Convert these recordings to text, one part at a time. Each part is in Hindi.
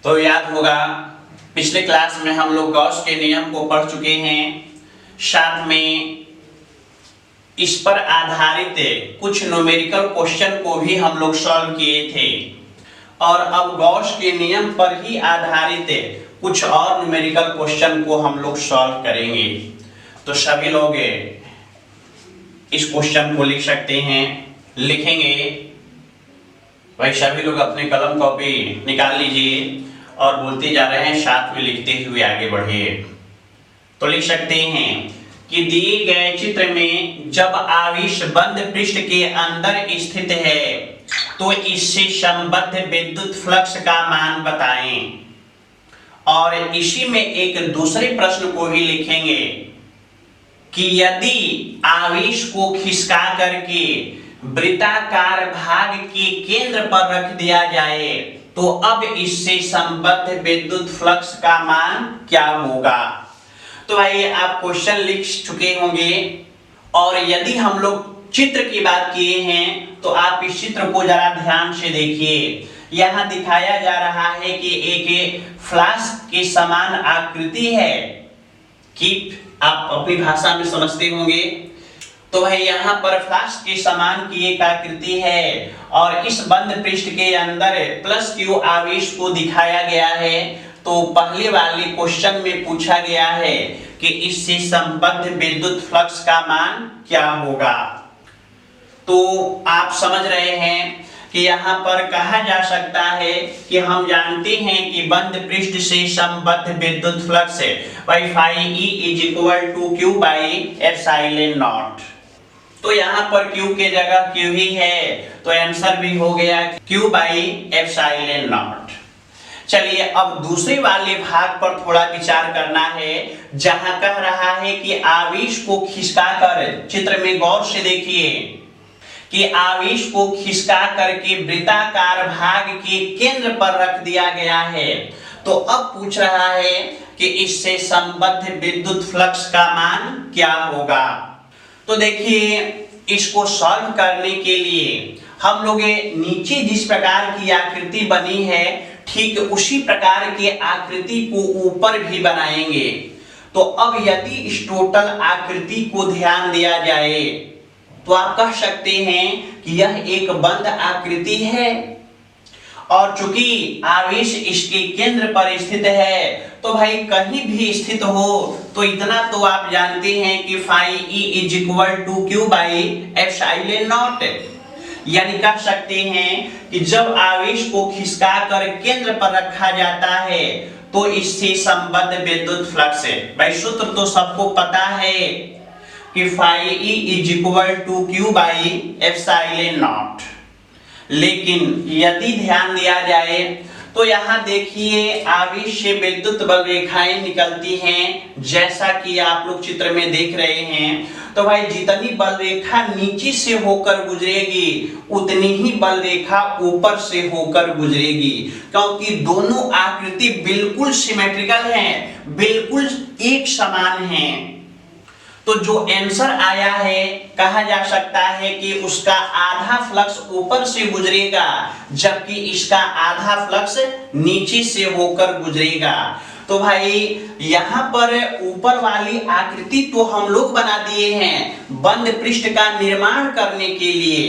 तो याद होगा पिछले क्लास में हम लोग गॉस के नियम को पढ़ चुके हैं, साथ में इस पर आधारित कुछ न्यूमेरिकल क्वेश्चन को भी हम लोग सॉल्व किए थे और अब गॉस के नियम पर ही आधारित कुछ और न्यूमेरिकल क्वेश्चन को हम लोग सॉल्व करेंगे। तो सभी लोग इस क्वेश्चन को लिख सकते हैं, लिखेंगे भाई सभी लोग अपने कलम कॉपी निकाल लीजिए और बोलते जा रहे हैं, साथ में लिखते हुए आगे बढ़े। तो लिख सकते हैं कि दिए गए चित्र में जब आवेश बंद पृष्ठ के अंदर स्थित है तो इससे संबद्ध विद्युत फ्लक्स का मान बताएं। और इसी में एक दूसरे प्रश्न को भी लिखेंगे कि यदि आवेश को खिसका करके वृत्ताकार भाग के केंद्र पर रख दिया जाए तो अब इससे संबद्ध विद्युत फ्लक्स का मान क्या होगा। तो भाई आप क्वेश्चन लिख चुके होंगे और यदि हम लोग चित्र की बात किए हैं तो आप इस चित्र को जरा ध्यान से देखिए। यहां दिखाया जा रहा है कि एक फ्लास्क के समान आकृति है, कि आप अपनी भाषा में समझते होंगे। तो भाई यहाँ पर फ्लास्क के समान की एक आकृति है और इस बंद पृष्ठ के अंदर प्लस क्यू आवेश को दिखाया गया है। तो पहले वाले क्वेश्चन में पूछा गया है कि इससे संबद्ध विद्युत फ्लक्स का मान क्या होगा। तो आप समझ रहे हैं कि यहाँ पर कहा जा सकता है कि हम जानते हैं कि बंद पृष्ठ से संबद्ध विद्युत flux phi E is equal to Q by epsilon naught. तो यहाँ पर Q के जगह Q ही है, तो आंसर भी हो गया Q बाई एप्सिलॉन नॉट। चलिए अब दूसरे वाले भाग पर थोड़ा विचार करना है, जहां कह रहा है कि आवेश को खिसकाकर, चित्र में गौर से देखिए कि आवेश को खिसका करके वृत्ताकार भाग के केंद्र पर रख दिया गया है। तो अब पूछ रहा है कि इससे संबद्ध विद्युत फ्लक्स का मान क्या होगा। तो देखिए इसको सॉल्व करने के लिए हम लोग नीचे जिस प्रकार की आकृति बनी है ठीक उसी प्रकार के आकृति को ऊपर भी बनाएंगे। तो अब यदि इस टोटल आकृति को ध्यान दिया जाए तो आप कह सकते हैं कि यह एक बंद आकृति है और चूंकि आवेश इसके केंद्र पर स्थित है तो भाई कहीं भी स्थित हो तो इतना तो आप जानते हैं कि phi E is equal to Q by epsilon naught. यानी कह सकते हैं कि जब आवेश को खिसका कर केंद्र पर रखा जाता है तो इससे संबद्ध विद्युत फ्लक्स है। भाई सूत्र तो सबको पता है कि phi E is equal to Q by epsilon naught. लेकिन यदि ध्यान दिया जाए तो यहाँ देखिए आवेश से विद्युत बल रेखाएं निकलती हैं, जैसा कि आप लोग चित्र में देख रहे हैं। तो भाई जितनी बल रेखा नीचे से होकर गुजरेगी उतनी ही बल रेखा ऊपर से होकर गुजरेगी, क्योंकि दोनों आकृति बिल्कुल सिमेट्रिकल हैं, बिल्कुल एक समान हैं। तो जो आंसर आया है कहा जा सकता है कि उसका आधा फ्लक्स ऊपर से गुजरेगा जबकि इसका आधा फ्लक्स नीचे से होकर गुजरेगा। तो भाई यहाँ पर ऊपर वाली आकृति तो हम लोग बना दिए हैं बंद पृष्ठ का निर्माण करने के लिए,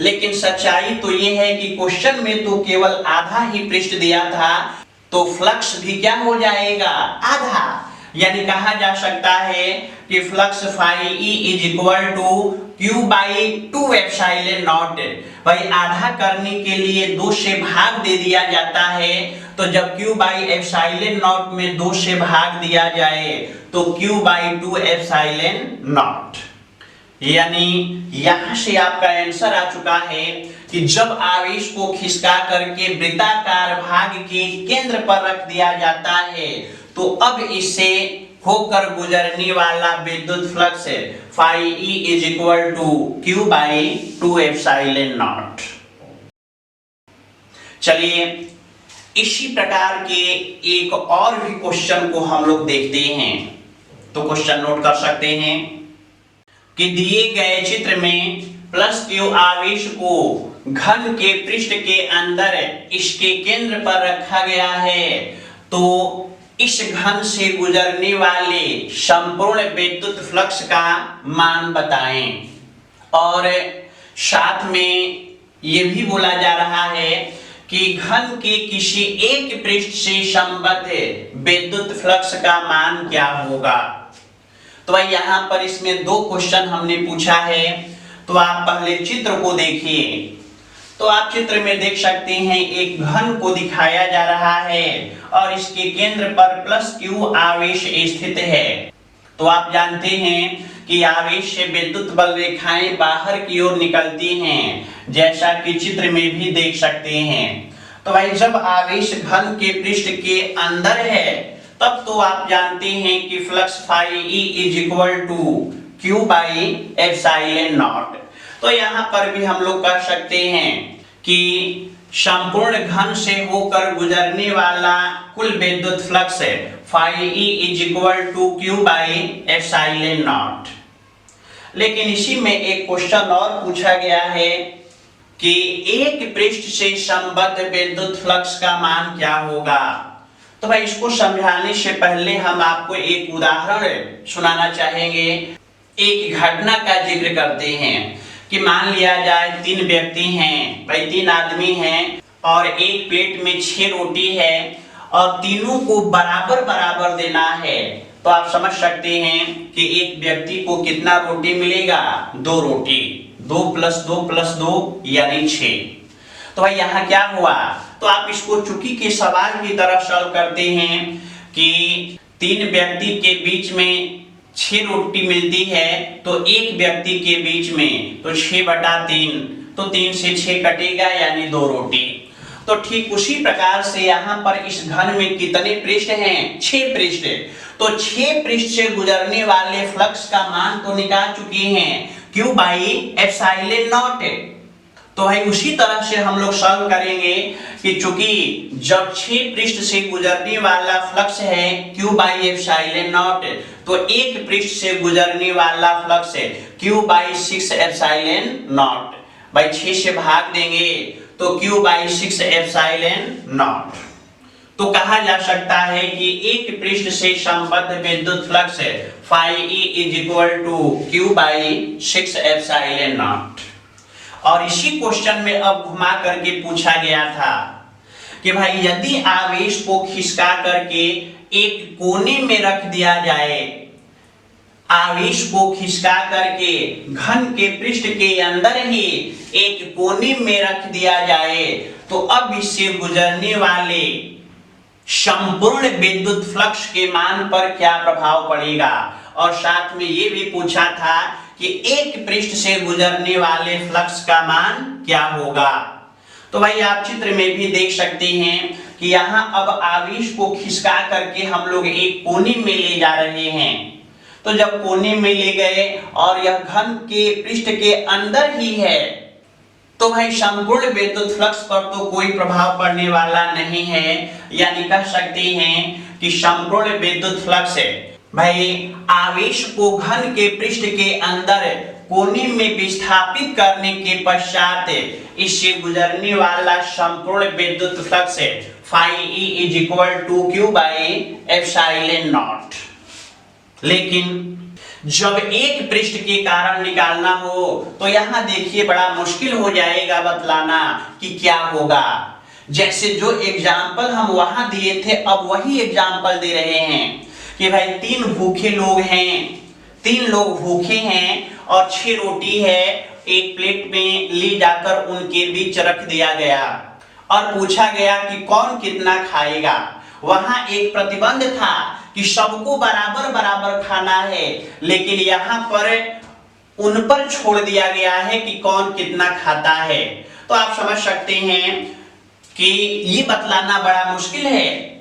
लेकिन सच्चाई तो ये है कि क्वेश्चन में तो केवल आधा ही पृष्ठ दिया था, तो फ्लक्स भी क्या हो जाएगा, आधा। यानी कहा जा सकता है कि flux phi E is equal to Q by two epsilon naught. भाई आधा करने के लिए 2 से भाग दे दिया जाता है, तो जब क्यू बाई एप्सिलॉन नॉट में 2 से भाग दिया जाए तो Q by two epsilon naught. यानी यहां से आपका आंसर आ चुका है कि जब आवेश को खिसका करके वृत्ताकार भाग के केंद्र पर रख दिया जाता है तो अब इससे होकर गुजरने वाला विद्युत flux phi E is equal to Q by two epsilon naught. चलिए इसी प्रकार के एक और भी क्वेश्चन को हम लोग देखते हैं। तो क्वेश्चन नोट कर सकते हैं कि दिए गए चित्र में प्लस क्यू आवेश को घन के पृष्ठ के अंदर इसके केंद्र पर रखा गया है, तो इस घन से गुजरने वाले संपूर्ण विद्युत फ्लक्स का मान बताएं। और साथ में यह भी बोला जा रहा है कि घन के किसी एक पृष्ठ से संबद्ध विद्युत फ्लक्स का मान क्या होगा। तो भाई यहाँ पर इसमें दो क्वेश्चन हमने पूछा है, तो आप पहले चित्र को देखिए। तो आप चित्र में देख सकते हैं एक घन को दिखाया जा रहा है और इसके केंद्र पर प्लस Q आवेश स्थित है। तो आप जानते हैं कि आवेश से विद्युत बल रेखाएं बाहर की ओर निकलती हैं, जैसा कि चित्र में भी देख सकते हैं। तो भाई जब आवेश घन के पृष्ठ के अंदर है तब तो आप जानते हैं कि flux phi E is to Q by epsilon naught. तो यहाँ पर भी हम लोग कह सकते हैं कि संपूर्ण घन से होकर गुजरने वाला कुल विद्युत flux phi E is to Q by epsilon naught. लेकिन इसी में एक क्वेश्चन और पूछा गया है कि एक पृष्ठ से संबद्ध विद्युत फ्लक्स का मान क्या होगा। तो भाई इसको समझाने से पहले हम आपको एक उदाहरण सुनाना चाहेंगे। एक घटना का जिक्र करते हैं कि मान लिया जाए 3 व्यक्ति हैं, भाई 3 आदमी हैं और एक प्लेट में 6 रोटी है और तीनों को बराबर बराबर देना है। तो आप समझ सकते हैं कि एक व्यक्ति को कितना रोटी मिलेगा, 2 रोटी, 2 + 2 + 2 यानी 6। तो भाई यहाँ क्या हुआ, तो आप इसको चुकी के सवाल की तरह सॉल्व करते हैं कि 3 व्यक्ति के बीच में 6 रोटी मिलती है, तो एक व्यक्ति के बीच में तो 6/3, तो 3 से 6 कटेगा यानी 2 रोटी। तो ठीक उसी प्रकार से यहाँ पर इस घन में कितने पृष्ठ हैं, 6 पृष्ठ। तो 6 पृष्ठ से गुजरने वाले फ्लक्स का मान तो निकाल चुके हैं, Q बाई एप्सिलॉन नॉट। तो भाई उसी तरह से हम लोग सॉल्व करेंगे कि चूंकि जब 6 पृष्ठ से गुजरने वाला फ्लक्स है Q बाई एप्सिलॉन नॉट, तो एक पृष्ठ से गुजरने वाला फ्लक्स है Q बाई 6 एप्सिलॉन नॉट। भाई 6 से भाग देंगे तो Q बाई 6 एप्सिलॉन नॉट। तो कहा जा सकता है कि एक पृष्ठ से संबद्ध विद्युत flux phi E is to Q by 6 epsilon naught. और इसी क्वेश्चन में अब घुमा करके पूछा गया था कि भाई यदि आवेश को खिसका करके एक कोने में रख दिया जाए, आवेश को खिसका करके घन के पृष्ठ के अंदर ही एक कोने में रख दिया जाए, तो अब इससे गुजरने वाले संपूर्ण विद्युत फ्लक्स के मान पर क्या प्रभाव पड़ेगा। और साथ में ये भी पूछा था कि एक पृष्ठ से गुजरने वाले फ्लक्स का मान क्या होगा। तो भाई आप चित्र में भी देख सकते हैं कि यहाँ अब आवेश को खिसका करके हम लोग एक कोने में ले जा रहे हैं। तो जब कोने में ले गए और यह घन के पृष्ठ के अंदर ही है, तो भाई संपूर्ण विद्युत फ्लक्स पर तो कोई प्रभाव पड़ने वाला नहीं है, यानी कह सकते हैं कि संपूर्ण विद्युत फ्लक्स भाई आवेश को घन के पृष्ठ के अंदर कोने में विस्थापित करने के पश्चात इससे गुजरने वाला संपूर्ण विद्युत flux phi E is to Q by epsilon naught. लेकिन जब एक पृष्ठ के कारण निकालना हो तो यहाँ देखिए बड़ा मुश्किल हो जाएगा बतलाना कि क्या होगा। जैसे जो एग्जाम्पल हम वहां दिए थे अब वही एग्जाम्पल दे रहे हैं कि भाई 3 भूखे लोग हैं, 3 लोग भूखे हैं और 6 रोटी है, एक प्लेट में ले जाकर उनके बीच रख दिया गया और पूछा गया कि कौन कितना खाएगा। वहां एक प्रतिबंध था कि सबको बराबर बराबर खाना है, लेकिन यहाँ पर उन पर छोड़ दिया गया है कि कौन कितना खाता है। तो आप समझ सकते हैं कि ये बतलाना बड़ा मुश्किल है।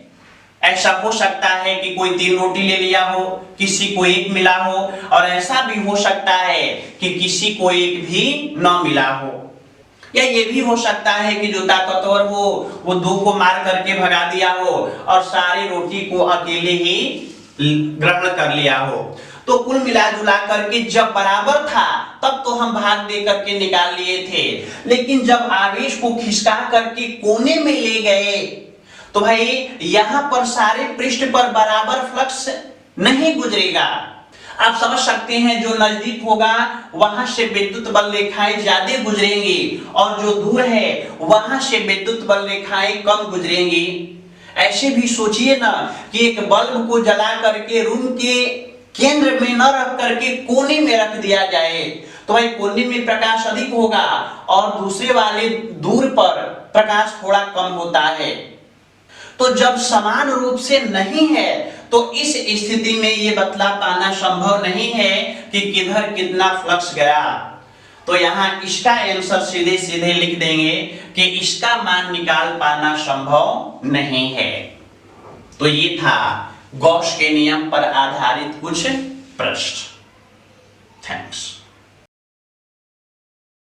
ऐसा हो सकता है कि कोई 3 रोटी ले लिया हो, किसी को 1 मिला हो, और ऐसा भी हो सकता है कि किसी को 1 भी न मिला हो, या ये भी हो सकता है कि जो ताकतवर हो वो 2 को मार करके भगा दिया हो और सारी रोटी को अकेले ही ग्रहण कर लिया हो। तो कुल मिला जुला करके जब बराबर था तब तो हम भाग दे करके निकाल लिए थे, लेकिन जब आवेश को खिसका करके कोने में ले गए तो भाई यहां पर सारे पृष्ठ पर बराबर फ्लक्स नहीं गुजरेगा। आप समझ सकते हैं जो नजदीक होगा वहां से विद्युत बल रेखाएं ज्यादा गुजरेंगी और जो दूर है वहां से विद्युत बल रेखाएं कम गुजरेंगी। ऐसे भी सोचिए ना कि एक बल्ब को जला करके रूम के केंद्र में न रख करके कोने में रख दिया जाए तो भाई कोने में प्रकाश अधिक होगा और दूसरे वाले दूर पर प्रकाश थोड़ा कम होता है। तो जब समान रूप से नहीं है तो इस स्थिति में ये बतला पाना संभव नहीं है कि किधर कितना फ्लक्स गया। तो यहां इसका आंसर सीधे सीधे लिख देंगे कि इसका मान निकाल पाना संभव नहीं है। तो ये था गॉस के नियम पर आधारित कुछ प्रश्न। थैंक्स।